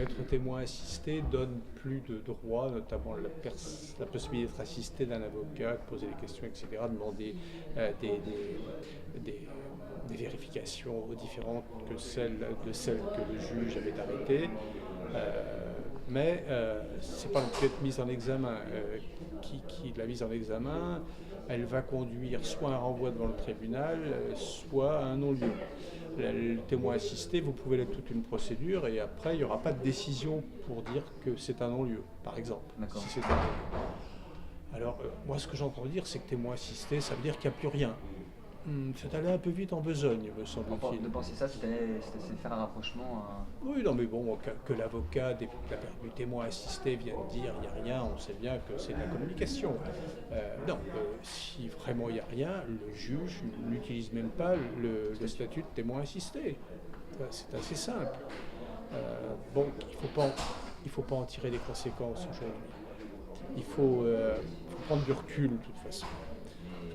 être témoin assisté donne plus de droits, notamment la possibilité d'être assisté d'un avocat, de poser des questions, etc., demander des, des vérifications différentes que celles que le juge avait arrêtées. Mais c'est pas non plus être mise en examen. La mise en examen, elle va conduire soit à un renvoi devant le tribunal, soit à un non-lieu. Le témoin assisté, vous pouvez l'être toute une procédure et après, il n'y aura pas de décision pour dire que c'est un non-lieu, par exemple. Si c'est un non-lieu. Alors, moi, ce que j'entends dire, c'est que témoin assisté, ça veut dire qu'il n'y a plus rien. C'est allé un peu vite en besogne, me semble-t-il. De penser ça, c'était de faire un rapprochement. Oui, non, mais bon, que l'avocat du témoin assisté vienne dire il n'y a rien, on sait bien que c'est de la communication. Non, si vraiment il n'y a rien, le juge n'utilise même pas le statut de témoin assisté. C'est assez simple. Bon, il faut pas en tirer des conséquences aujourd'hui. Il faut prendre du recul de toute façon.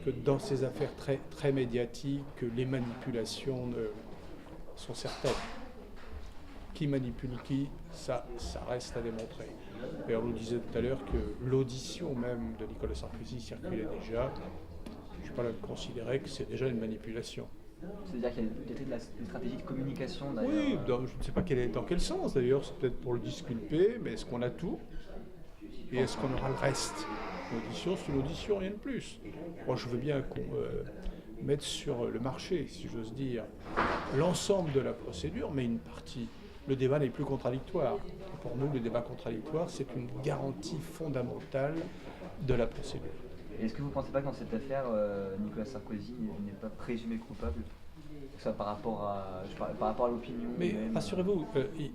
Que dans ces affaires très, très médiatiques, que les manipulations sont certaines. Qui manipule qui, ça reste à démontrer. Et on nous disait tout à l'heure que l'audition même de Nicolas Sarkozy circulait déjà. Je ne suis pas là de considérer que c'est déjà une manipulation. C'est-à-dire qu'il y a peut-être une stratégie de communication d'ailleurs. Oui, je ne sais pas dans quel sens d'ailleurs, c'est peut-être pour le disculper, mais est-ce qu'on a tout? Et est-ce qu'on aura le reste? L'audition, c'est une audition, rien de plus. Moi, je veux bien qu'on mette sur le marché, si j'ose dire, l'ensemble de la procédure, mais une partie. Le débat n'est plus contradictoire. Pour nous, le débat contradictoire, c'est une garantie fondamentale de la procédure. Est-ce que vous ne pensez pas que dans cette affaire, Nicolas Sarkozy n'est pas présumé coupable? Que ça par rapport à l'opinion. Mais rassurez-vous,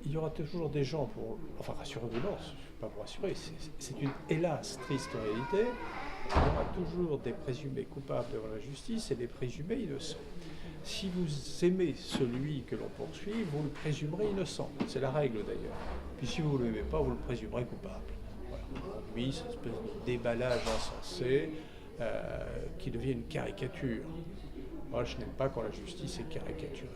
il y aura toujours des gens pour... Enfin, rassurez-vous, non, je ne suis pas pour rassurer, c'est une, hélas, triste réalité. Il y aura toujours des présumés coupables devant la justice et des présumés innocents. Si vous aimez celui que l'on poursuit, vous le présumerez innocent. C'est la règle d'ailleurs. Puis si vous ne l'aimez pas, vous le présumerez coupable. Voilà. Aujourd'hui, cette espèce de déballage insensé qui devient une caricature. Moi, je n'aime pas quand la justice est caricaturée.